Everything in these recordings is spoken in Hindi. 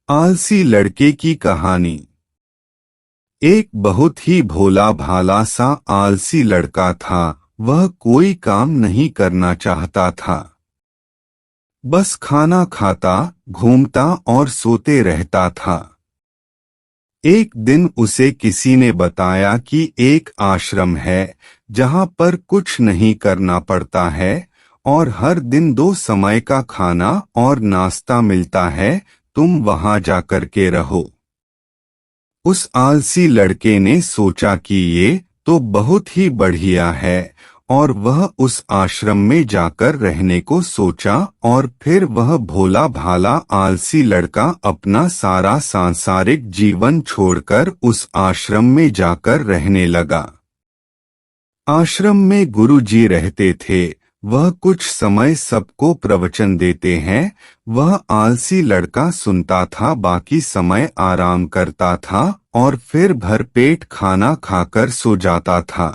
आलसी लड़के की कहानी। एक बहुत ही भोला भाला सा आलसी लड़का था। वह कोई काम नहीं करना चाहता था। बस खाना खाता, घूमता और सोते रहता था। एक दिन उसे किसी ने बताया कि एक आश्रम है जहां पर कुछ नहीं करना पड़ता है और हर दिन 2 समय का खाना और नाश्ता मिलता है। तुम वहां जाकर के रहो। उस आलसी लड़के ने सोचा कि ये तो बहुत ही बढ़िया है और वह उस आश्रम में जाकर रहने को सोचा। और फिर वह भोला भाला आलसी लड़का अपना सारा सांसारिक जीवन छोड़कर उस आश्रम में जाकर रहने लगा। आश्रम में गुरुजी रहते थे। वह कुछ समय सबको प्रवचन देते हैं। वह आलसी लड़का सुनता था, बाकी समय आराम करता था और फिर भरपेट खाना खाकर सो जाता था।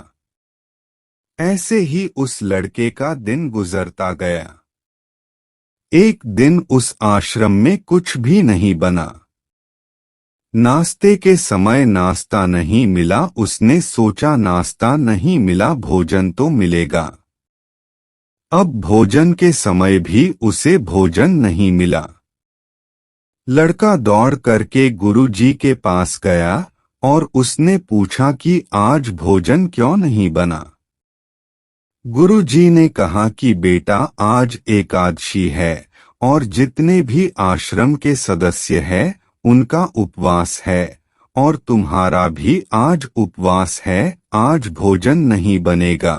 ऐसे ही उस लड़के का दिन गुजरता गया। एक दिन उस आश्रम में कुछ भी नहीं बना। नाश्ते के समय नाश्ता नहीं मिला। उसने सोचा नाश्ता नहीं मिला, भोजन तो मिलेगा। अब भोजन के समय भी उसे भोजन नहीं मिला। लड़का दौड़ करके गुरुजी के पास गया और उसने पूछा कि आज भोजन क्यों नहीं बना। गुरुजी ने कहा कि बेटा, आज एकादशी है और जितने भी आश्रम के सदस्य हैं उनका उपवास है और तुम्हारा भी आज उपवास है। आज भोजन नहीं बनेगा।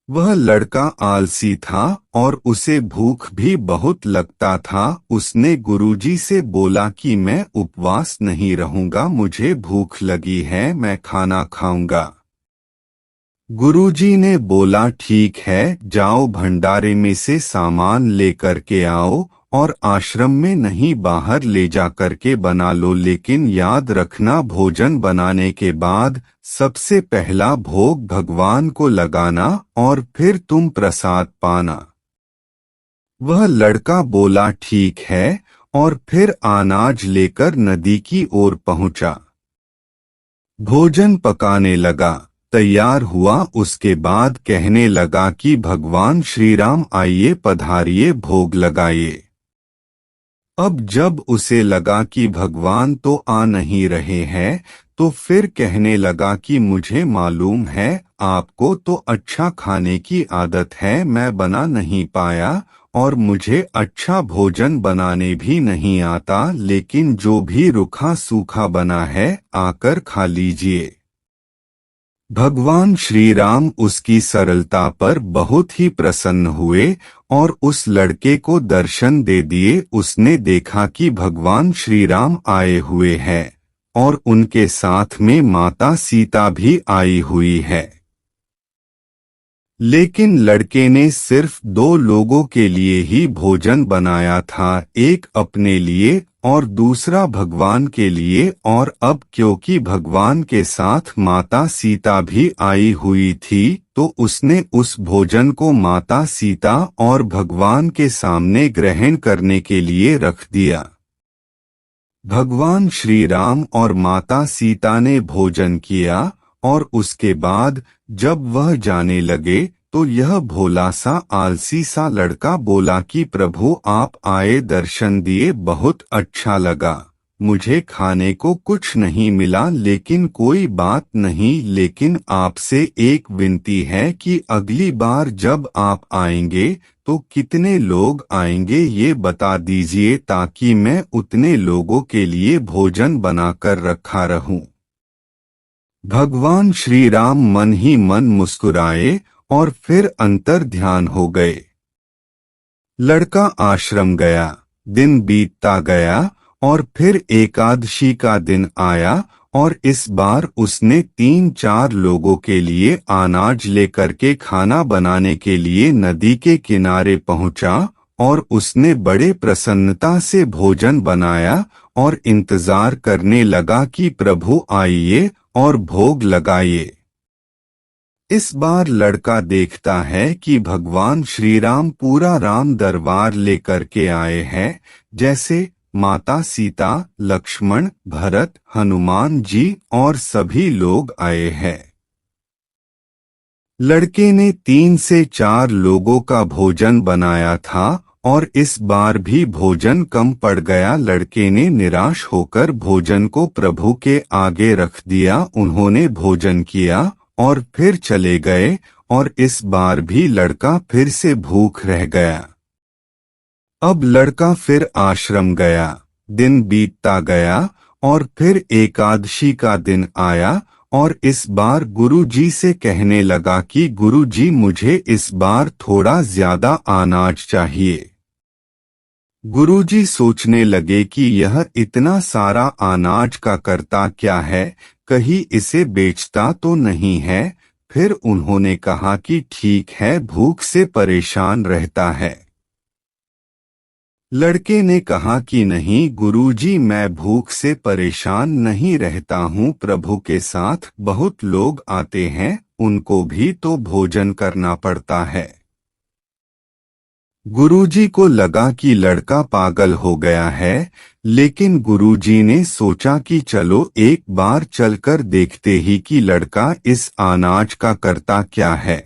वह लड़का आलसी था और उसे भूख भी बहुत लगता था। उसने गुरुजी से बोला कि मैं उपवास नहीं रहूंगा, मुझे भूख लगी है, मैं खाना खाऊंगा। गुरुजी ने बोला ठीक है, जाओ भंडारे में से सामान लेकर के आओ और आश्रम में नहीं बाहर ले जाकर के बना लो, लेकिन याद रखना भोजन बनाने के बाद सबसे पहला भोग भगवान को लगाना और फिर तुम प्रसाद पाना। वह लड़का बोला ठीक है और फिर अनाज लेकर नदी की ओर पहुंचा। भोजन पकाने लगा, तैयार हुआ। उसके बाद कहने लगा कि भगवान श्री राम आइए, पधारिए, भोग लगाइए। अब जब उसे लगा कि भगवान तो आ नहीं रहे हैं, तो फिर कहने लगा कि मुझे मालूम है आपको तो अच्छा खाने की आदत है, मैं बना नहीं पाया और मुझे अच्छा भोजन बनाने भी नहीं आता, लेकिन जो भी रूखा सूखा बना है आकर खा लीजिए। भगवान श्री राम उसकी सरलता पर बहुत ही प्रसन्न हुए और उस लड़के को दर्शन दे दिए। उसने देखा कि भगवान श्री राम आए हुए हैं और उनके साथ में माता सीता भी आई हुई है। लेकिन लड़के ने सिर्फ 2 लोगों के लिए ही भोजन बनाया था, एक अपने लिए और दूसरा भगवान के लिए। और अब क्योंकि भगवान के साथ माता सीता भी आई हुई थी, तो उसने उस भोजन को माता सीता और भगवान के सामने ग्रहण करने के लिए रख दिया। भगवान श्री राम और माता सीता ने भोजन किया और उसके बाद जब वह जाने लगे तो यह भोला सा आलसी सा लड़का बोला कि प्रभु आप आए, दर्शन दिए, बहुत अच्छा लगा। मुझे खाने को कुछ नहीं मिला, लेकिन कोई बात नहीं, लेकिन आपसे एक विनती है कि अगली बार जब आप आएंगे तो कितने लोग आएंगे ये बता दीजिए, ताकि मैं उतने लोगों के लिए भोजन बनाकर रखा रहूं। भगवान श्री राम मन ही मन मुस्कुराए और फिर अंतर ध्यान हो गए। लड़का आश्रम गया, दिन बीतता गया और फिर एकादशी का दिन आया और इस बार उसने 3-4 लोगों के लिए अनाज लेकर के खाना बनाने के लिए नदी के किनारे पहुंचा और उसने बड़े प्रसन्नता से भोजन बनाया और इंतजार करने लगा कि प्रभु आइए और भोग लगाइए। इस बार लड़का देखता है कि भगवान श्री राम पूरा राम दरबार लेकर के आए हैं, जैसे माता सीता, लक्ष्मण, भरत, हनुमान जी और सभी लोग आए हैं। लड़के ने 3 से 4 लोगों का भोजन बनाया था और इस बार भी भोजन कम पड़ गया। लड़के ने निराश होकर भोजन को प्रभु के आगे रख दिया। उन्होंने भोजन किया और फिर चले गए और इस बार भी लड़का फिर से भूख रह गया। अब लड़का फिर आश्रम गया। दिन बीतता गया और फिर एकादशी का दिन आया और इस बार गुरुजी से कहने लगा कि गुरुजी मुझे इस बार थोड़ा ज्यादा अनाज चाहिए। गुरुजी सोचने लगे कि यह इतना सारा अनाज का करता क्या है, कहीं इसे बेचता तो नहीं है। फिर उन्होंने कहा कि ठीक है, भूख से परेशान रहता है। लड़के ने कहा कि नहीं गुरुजी, मैं भूख से परेशान नहीं रहता हूँ। प्रभु के साथ बहुत लोग आते हैं, उनको भी तो भोजन करना पड़ता है। गुरुजी को लगा कि लड़का पागल हो गया है, लेकिन गुरुजी ने सोचा कि चलो एक बार चलकर देखते ही कि लड़का इस अनाज का करता क्या है।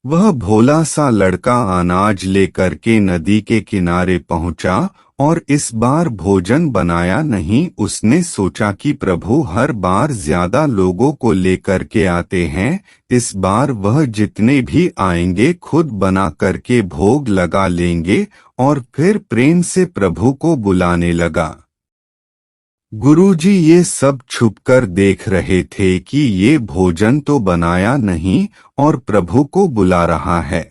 वह भोला सा लड़का अनाज लेकर के नदी के किनारे पहुंचा और इस बार भोजन बनाया नहीं। उसने सोचा कि प्रभु हर बार ज्यादा लोगों को लेकर के आते हैं, इस बार वह जितने भी आएंगे खुद बना करके भोग लगा लेंगे। और फिर प्रेम से प्रभु को बुलाने लगा। गुरुजी ये सब छुपकर देख रहे थे कि ये भोजन तो बनाया नहीं और प्रभु को बुला रहा है।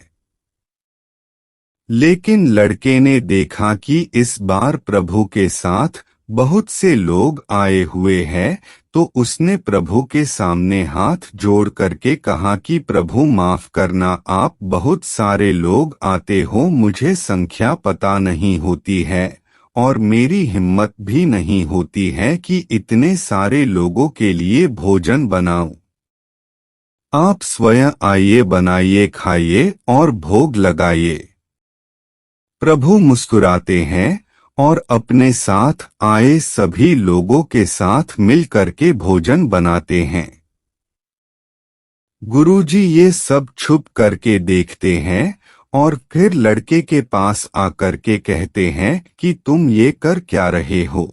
लेकिन लड़के ने देखा कि इस बार प्रभु के साथ बहुत से लोग आए हुए हैं, तो उसने प्रभु के सामने हाथ जोड़ करके कहा कि प्रभु माफ करना, आप बहुत सारे लोग आते हो, मुझे संख्या पता नहीं होती है और मेरी हिम्मत भी नहीं होती है कि इतने सारे लोगों के लिए भोजन बनाऊं। आप स्वयं आइए, बनाइए, खाइए और भोग लगाइए। प्रभु मुस्कुराते हैं और अपने साथ आए सभी लोगों के साथ मिल करके भोजन बनाते हैं। गुरुजी ये सब छुप करके देखते हैं और फिर लड़के के पास आकर के कहते हैं कि तुम ये कर क्या रहे हो।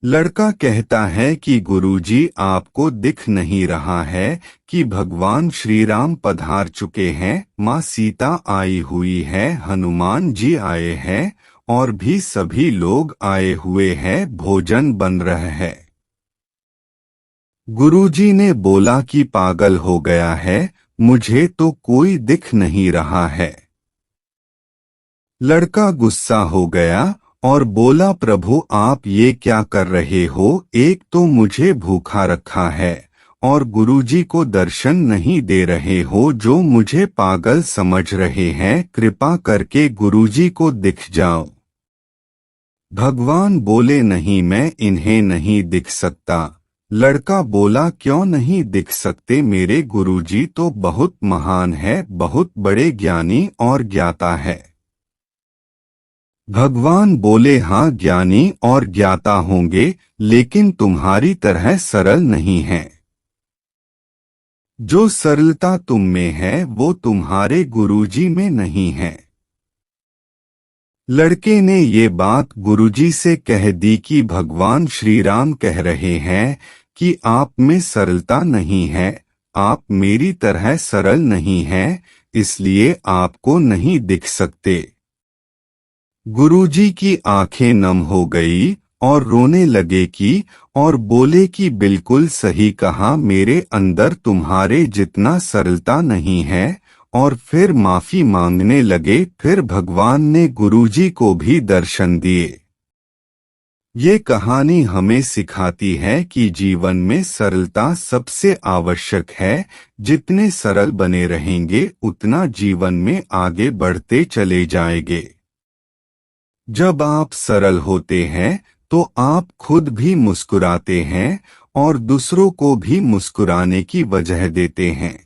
लड़का कहता है कि गुरुजी, आपको दिख नहीं रहा है कि भगवान श्री राम पधार चुके हैं, माँ सीता आई हुई है, हनुमान जी आए हैं और भी सभी लोग आए हुए हैं, भोजन बन रहा है। गुरुजी ने बोला कि पागल हो गया है, मुझे तो कोई दिख नहीं रहा है। लड़का गुस्सा हो गया और बोला, प्रभु आप ये क्या कर रहे हो, एक तो मुझे भूखा रखा है और गुरुजी को दर्शन नहीं दे रहे हो, जो मुझे पागल समझ रहे हैं, कृपा करके गुरुजी को दिख जाओ। भगवान बोले, नहीं, मैं इन्हें नहीं दिख सकता। लड़का बोला, क्यों नहीं दिख सकते, मेरे गुरुजी तो बहुत महान है, बहुत बड़े ज्ञानी और ज्ञाता है। भगवान बोले, हाँ ज्ञानी और ज्ञाता होंगे, लेकिन तुम्हारी तरह सरल नहीं है। जो सरलता तुम में है वो तुम्हारे गुरुजी में नहीं है। लड़के ने ये बात गुरुजी से कह दी कि भगवान श्री राम कह रहे हैं कि आप में सरलता नहीं है, आप मेरी तरह सरल नहीं हैं, इसलिए आपको नहीं दिख सकते। गुरुजी की आंखें नम हो गई और रोने लगे कि और बोले कि बिल्कुल सही कहा, मेरे अंदर तुम्हारे जितना सरलता नहीं है, और फिर माफी मांगने लगे। फिर भगवान ने गुरुजी को भी दर्शन दिए। ये कहानी हमें सिखाती है कि जीवन में सरलता सबसे आवश्यक है। जितने सरल बने रहेंगे उतना जीवन में आगे बढ़ते चले जाएंगे। जब आप सरल होते हैं तो आप खुद भी मुस्कुराते हैं और दूसरों को भी मुस्कुराने की वजह देते हैं।